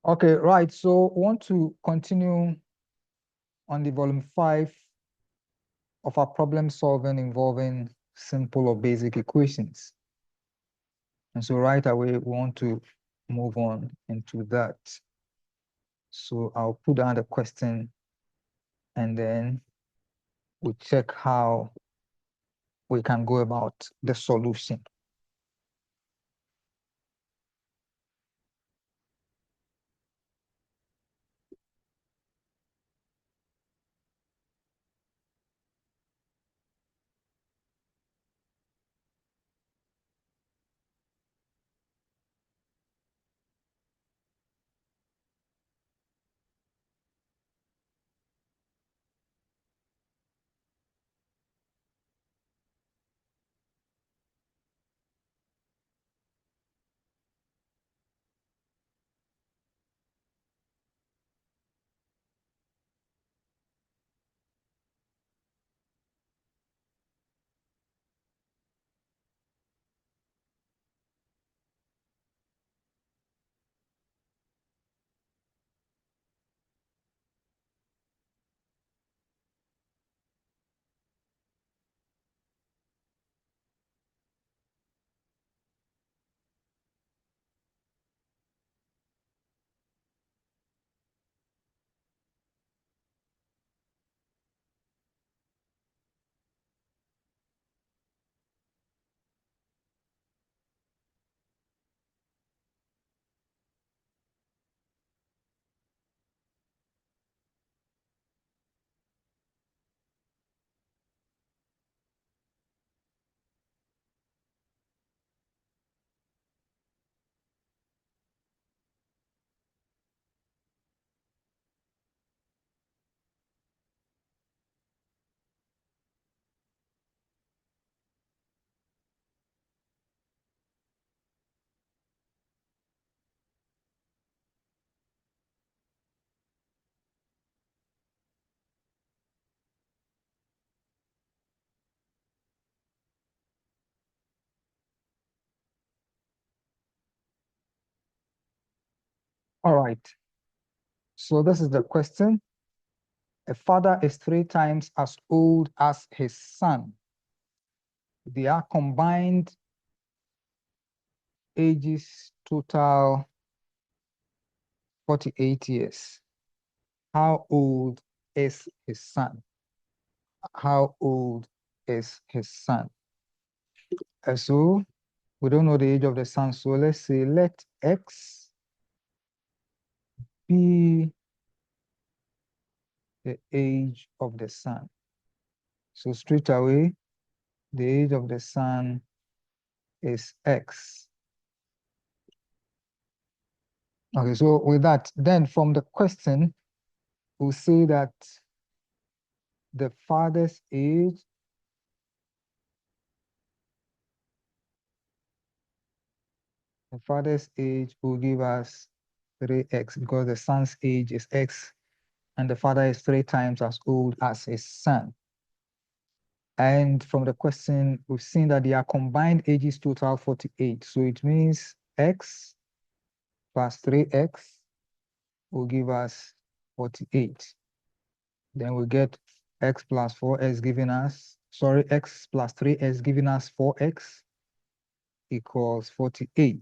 Okay, right. So we want to continue on the volume 5 of our problem solving involving simple or basic equations. And so right away, we want to move on into that. So I'll put down the question and then we'll check how we can go about the solution. All right. So this is the question. A father is 3 times as old as his son. Their combined ages total 48 years. How old is his son? How old is his son? So we don't know the age of the son. So let's say let X be the age of the son. So straight away, the age of the son is X. Okay, so with that, then from the question, we'll say that the father's age will give us 3x because the son's age is X and the father is 3 times as old as his son. And from the question, we've seen that their combined ages total 48. So it means X plus 3X will give us 48. Then we get X plus 4X giving us, sorry, X plus 3X giving us 4X equals 48.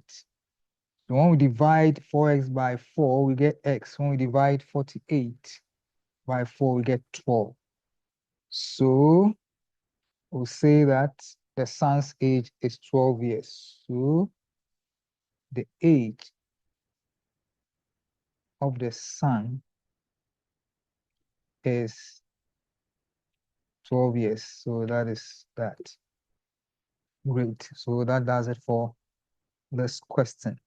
So when we divide 4X by 4, we get X. When we divide 48 by 4, we get 12. So we'll say that the son's age is 12 years. So the age of the son is 12 years. So that is that. Great. So that does it for this question.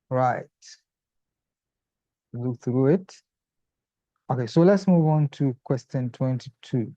Right. Look through it. Okay, so let's move on to question 22.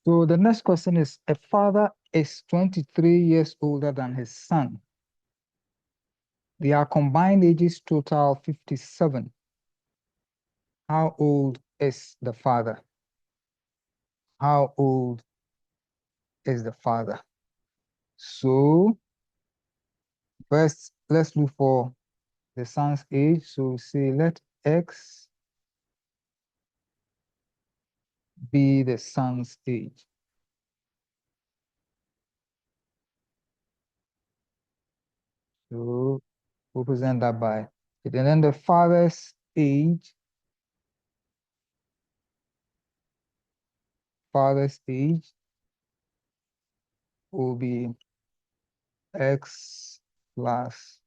So the next question is, a father is 23 years older than his son. Their combined ages total 57. How old is the father? How old is the father? So first, let's look for the son's age. So say let X be the son's age. So represent that by it. And then the father's age will be X plus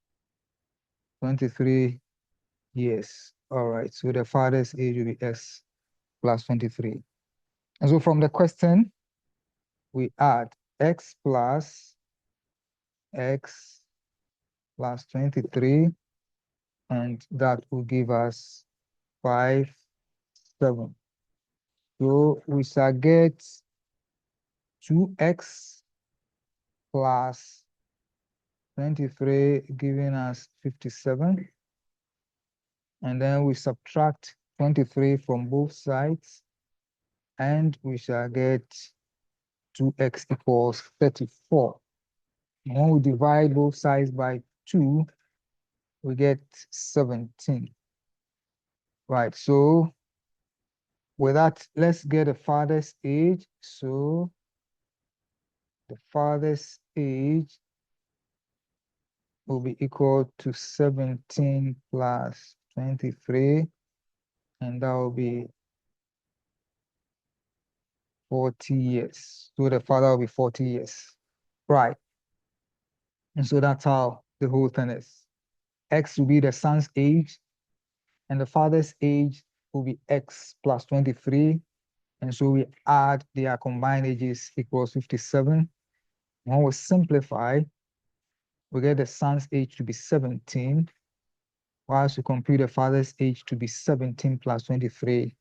23 years. All right. So the father's age will be X plus 23. And so from the question, we add X plus 23, and that will give us 5, 7. So we shall get 2X plus 23 giving us 57. And then we subtract 23 from both sides, and we shall get 2X equals 34. And when we divide both sides by 2, we get 17. Right, so with that, let's get the father's age. So the father's age will be equal to 17 plus 23, and that will be 40 years. So the father will be 40 years. Right. And so that's how the whole thing is. X will be the son's age, and the father's age will be X plus 23. And so we add their combined ages equals 57. When we simplify, we get the son's age to be 17, whilst we compute the father's age to be 17 plus 23,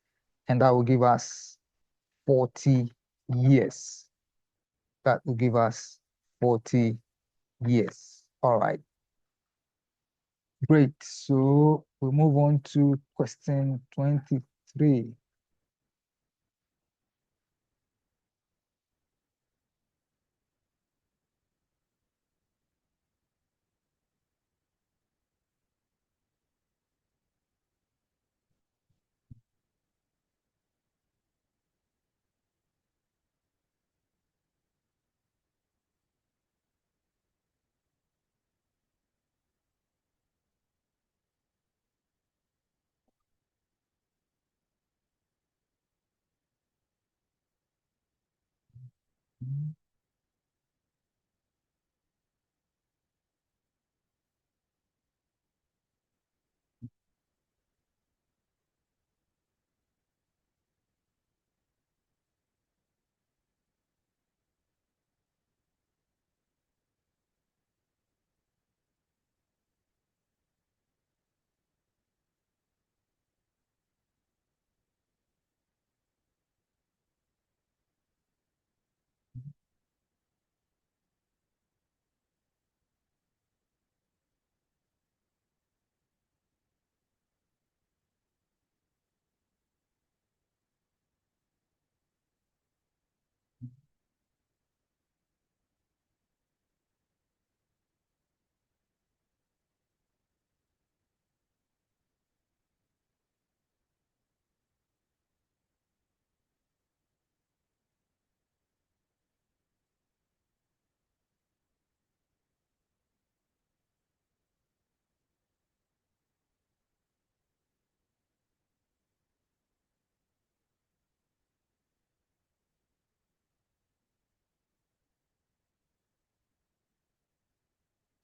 and that will give us 40 years. That will give us 40 years. All right. Great. So we move on to question 23.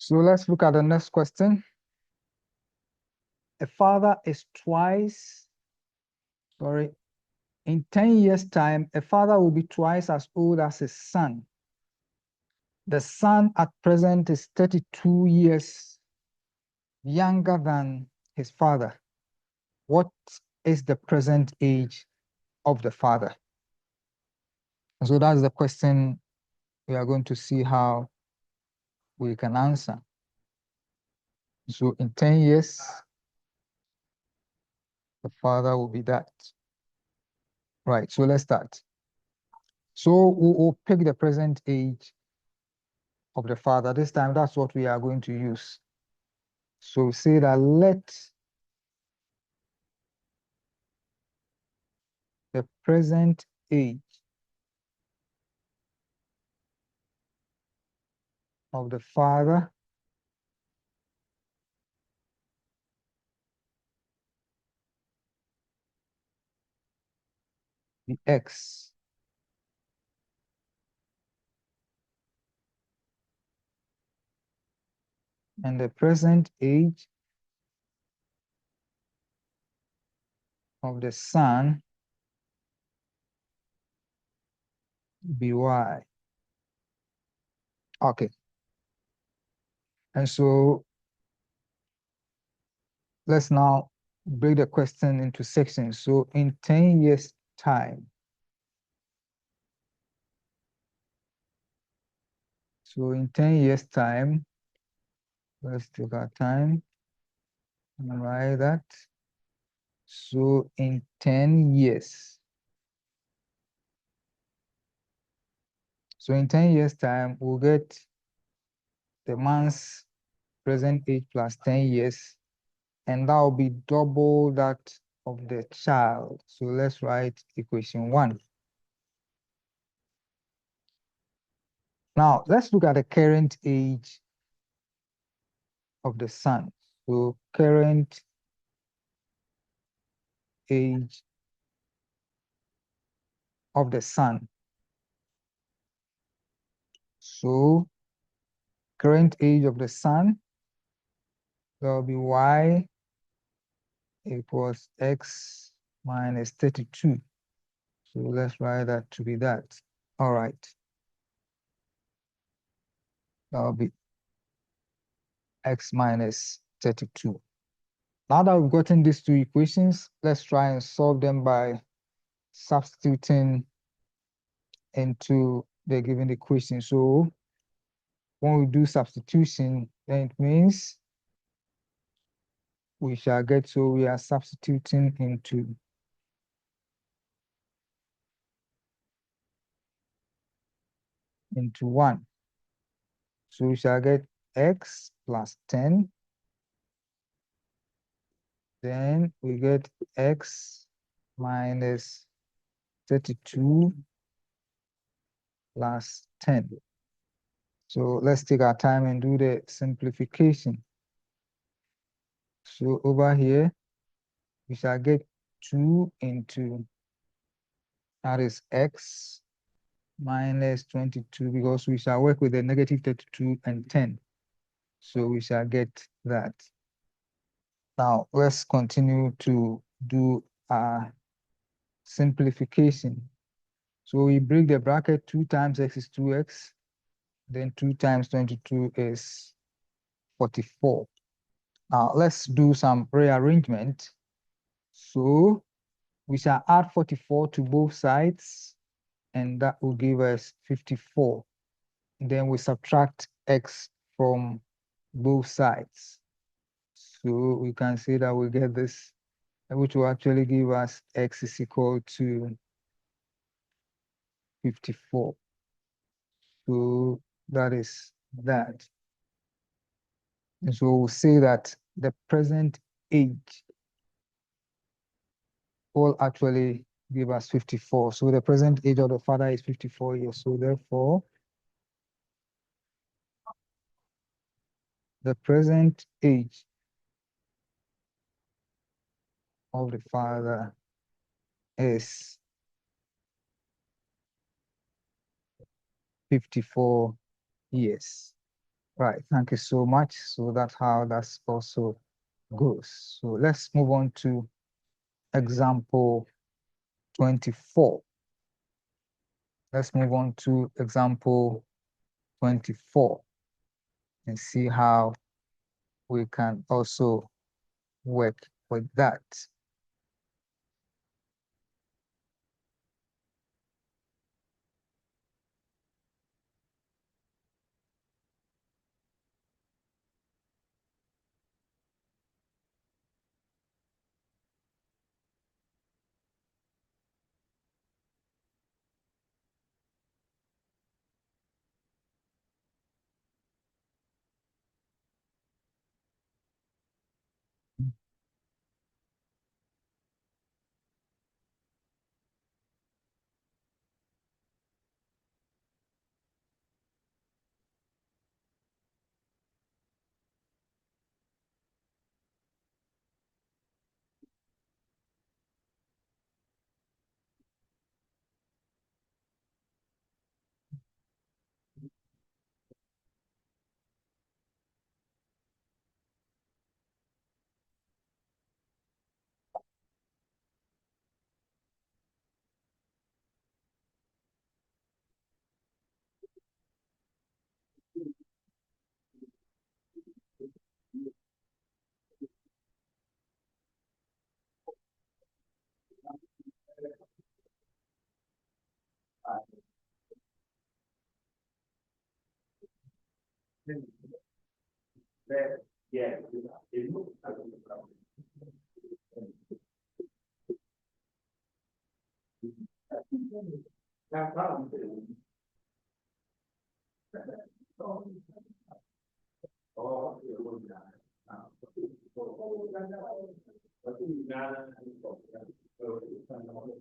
So let's look at the next question. A father is in 10 years' time, a father will be twice as old as his son. The son at present is 32 years younger than his father. What is the present age of the father? So that's the question we are going to see how we can answer. So in 10 years, the father will be that. Right, so let's start. So we'll pick the present age of the father. This time, that's what we are going to use. So say that let the present age of the father be X. And the present age of the son be Y. Okay. And so let's now break the question into sections. So in 10 years' time, so in 10 years' time, let's take our time and write that. So in 10 years, so in 10 years' time, we'll get the man's present age plus 10 years, and that will be double that of the child. So let's write equation 1. Now, let's look at the current age of the son. So current age of the son. So current age of the son, there will be Y equals X minus 32. So let's write that to be that. All right. That will be X minus 32. Now that we've gotten these two equations, let's try and solve them by substituting into the given equation. So when we do substitution, then it means we shall get, so we are substituting into 1. So we shall get X plus 10. Then we get X minus 32 plus 10. So let's take our time and do the simplification. So over here, we shall get 2 into, that is X minus 22, because we shall work with the negative 32 and 10. So we shall get that. Now let's continue to do our simplification. So we break the bracket. 2 times X is 2X. Then 2 times 22 is 44. Now let's do some rearrangement. So we shall add 44 to both sides, and that will give us 54. Then we subtract X from both sides. So we can say that we get this, which will actually give us X is equal to 54. So that is that. And so we'll say that the present age will actually give us 54. So the present age of the father is 54 years. So therefore, the present age of the father is 54 years. Right, thank you so much. So that's how that's also goes. So let's move on to example 24. Let's move on to example 24 and see how we can also work with that.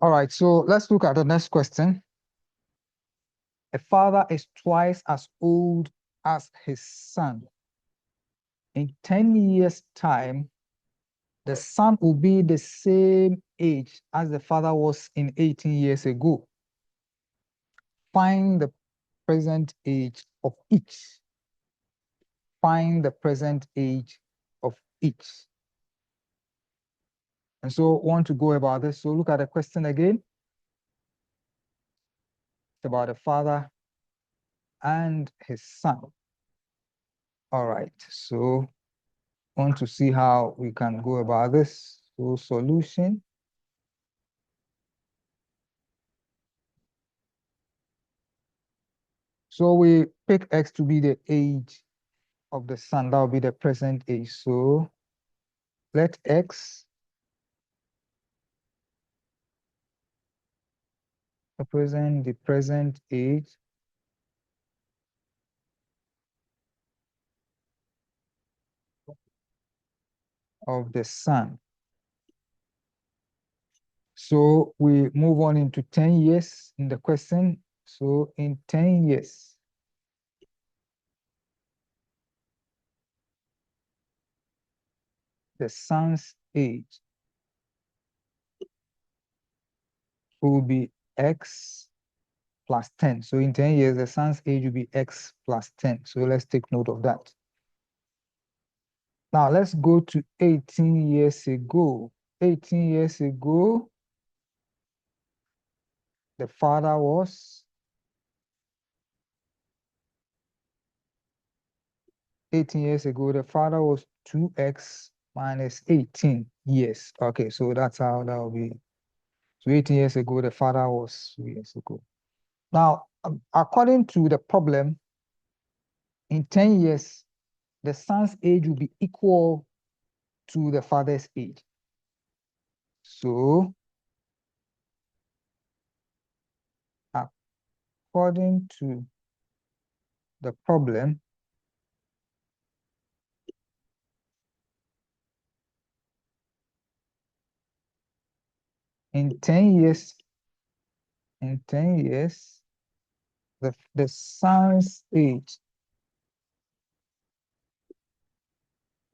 All right, so let's look at the next question. A father is twice as old as his son. In 10 years' time, the son will be the same age as the father was in 18 years ago. Find the present age of each. Find the present age of each. And so want to go about this. So look at the question again. It's about the father and his son. All right, so want to see how we can go about this. So solution. So we pick X to be the age of the son. That will be the present age. So let X represent the present age of the son. So we move on into 10 years in the question. So in 10 years, the son's age will be X plus 10. So in 10 years, the son's age will be X plus 10. So let's take note of that. Now let's go to 18 years ago. 18 years ago, the father was 18 years ago, the father was 2x minus 18 years. Okay, so that's how that will be. So 18 years ago, the father was 2 years ago. Now, according to the problem, in 10 years, the son's age will be equal to the father's age. So, according to the problem, in 10 years, the son's age,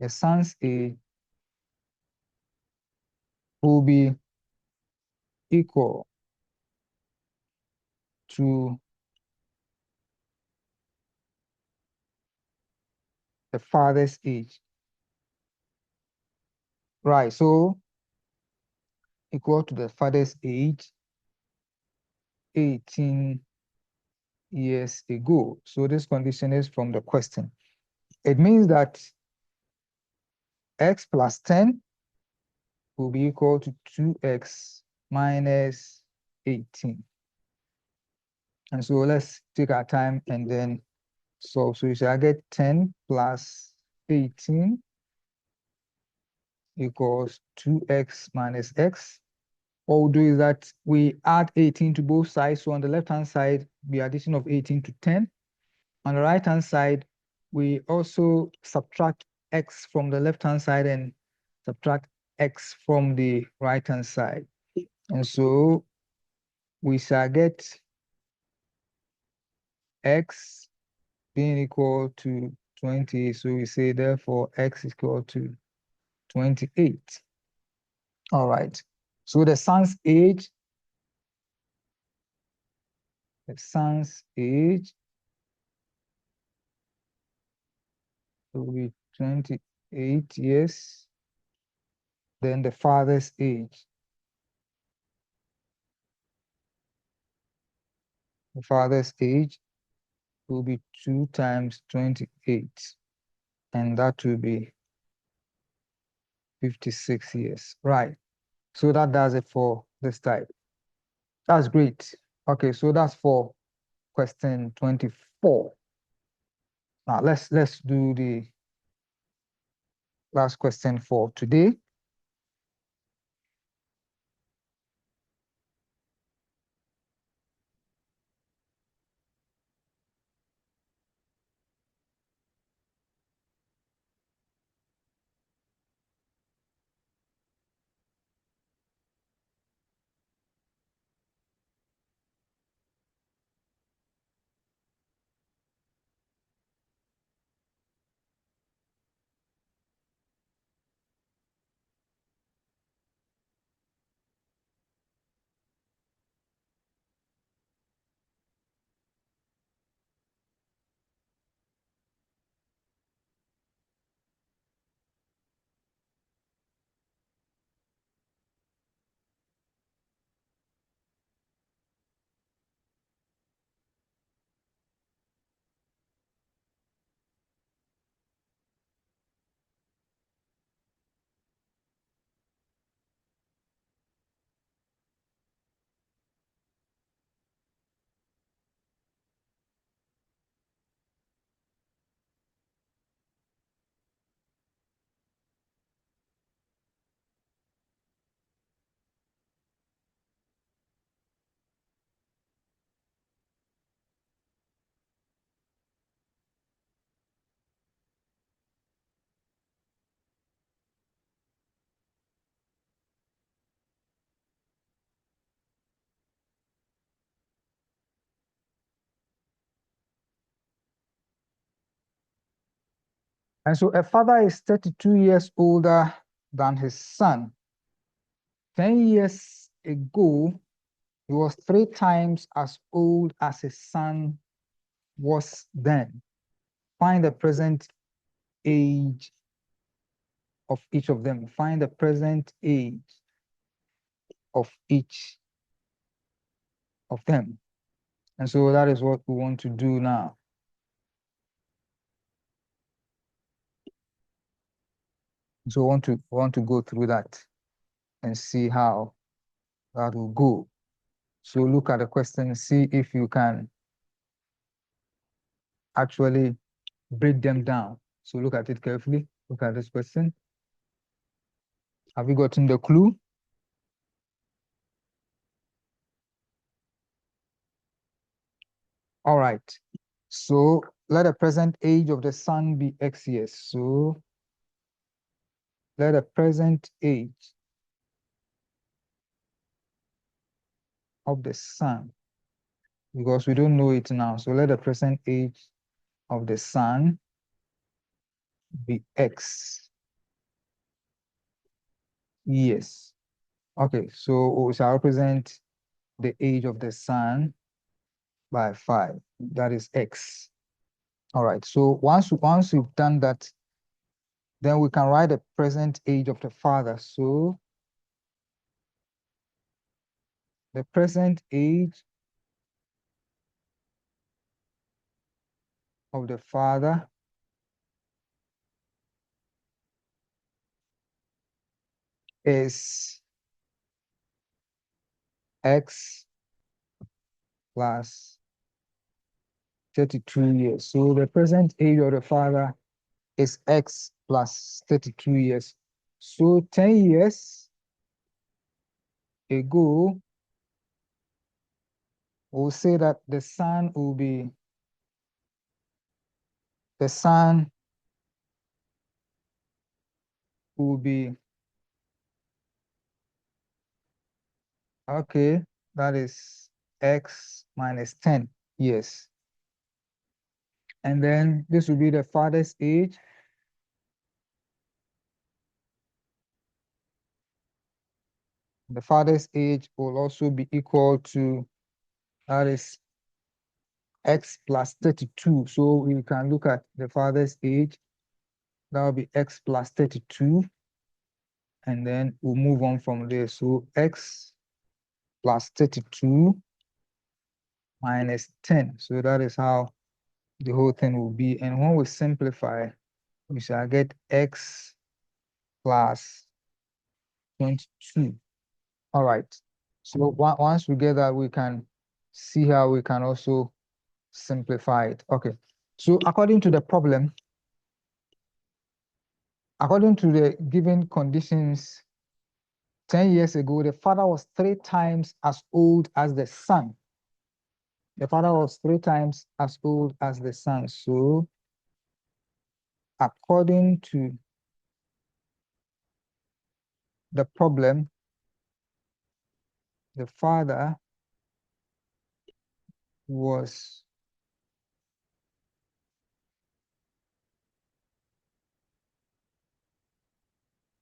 the son's age will be equal to the father's age. Right, so equal to the father's age 18 years ago. So this condition is from the question. It means that x plus 10 will be equal to 2x minus 18. And so let's take our time and then solve. So you shall get 10 plus 18 equals 2x minus x. What we'll do is that we add 18 to both sides. So on the left-hand side, the addition of 18 to 10. On the right-hand side, we also subtract x from the left-hand side and subtract x from the right-hand side. And so we shall get x being equal to 20. So we say, therefore, x is equal to 28. All right. So the son's age will be 28 years. Then the father's age. The father's age will be 2 times 28. And that will be 56 years. Right. So that does it for this type. That's great. Okay, so that's for question 24. Now let's do the last question for today. And so a father is 32 years older than his son. 10 years ago, he was 3 times as old as his son was then. Find the present age of each of them. Find the present age of each of them. And so that is what we want to do now. So want to go through that and see how that will go. So look at the question, see if you can actually break them down. So look at it carefully. Look at this question. Have you gotten the clue? All right. So let the present age of the sun be X years. So let the present age of the sun, because we don't know it now. So let the present age of the sun be X years. Okay, so we shall represent the age of the sun by 5. That is X. All right, so once you've done that, then we can write the present age of the father. So the present age of the father is X plus 32 years. So the present age of the father is X plus 32 years. So 10 years ago, we'll say that the sun will be, okay, that is X minus 10 years. And then this will be the father's age. The father's age will also be equal to, that is X plus 32. So we can look at the father's age. That will be X plus 32. And then we'll move on from there. So X plus 32 minus 10. So that is how the whole thing will be. And when we simplify, we shall get X plus 22. All right. So once we get that, we can see how we can also simplify it. Okay. So according to the problem, according to the given conditions, 10 years ago, the father was 3 times as old as the son. The father was 3 times as old as the son. So according to the problem, the father was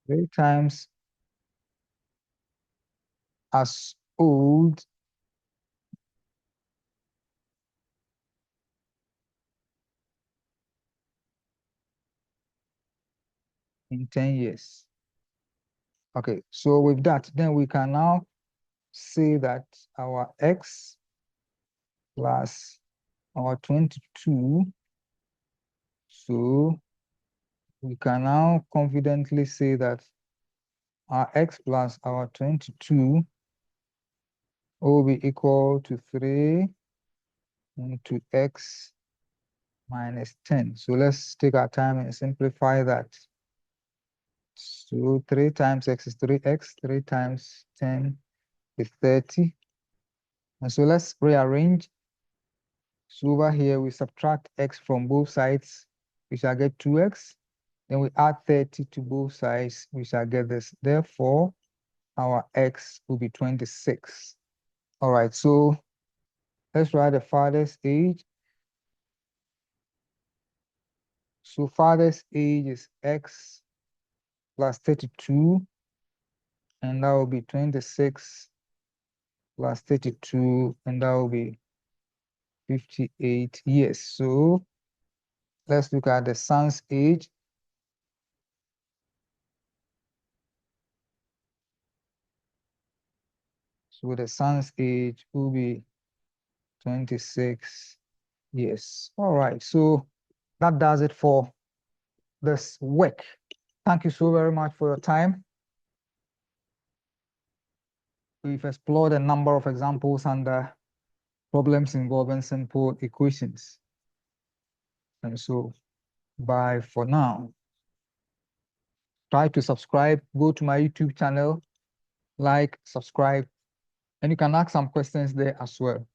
3 times as old in 10 years. Okay, so with that, then we can now say that our x plus our 22, so we can now confidently say that our x plus our 22 will be equal to 3 into x minus 10. So let's take our time and simplify that. So 3 times x is 3x, 3 times 10 is 30. And so let's rearrange. So over here, we subtract x from both sides, we shall get 2x. Then we add 30 to both sides, we shall get this. Therefore, our x will be 26. All right, so let's write the father's age. So father's age is x plus 32, and that will be 26 plus 32, and that will be 58 years. So let's look at the son's age. So the son's age will be 26 years. All right, so that does it for this week. Thank you so very much for your time. We've explored a number of examples and problems involving simple equations. And so, bye for now. Try to subscribe, go to my YouTube channel, like, subscribe, and you can ask some questions there as well.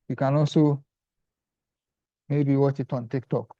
You can also maybe watch it on TikTok.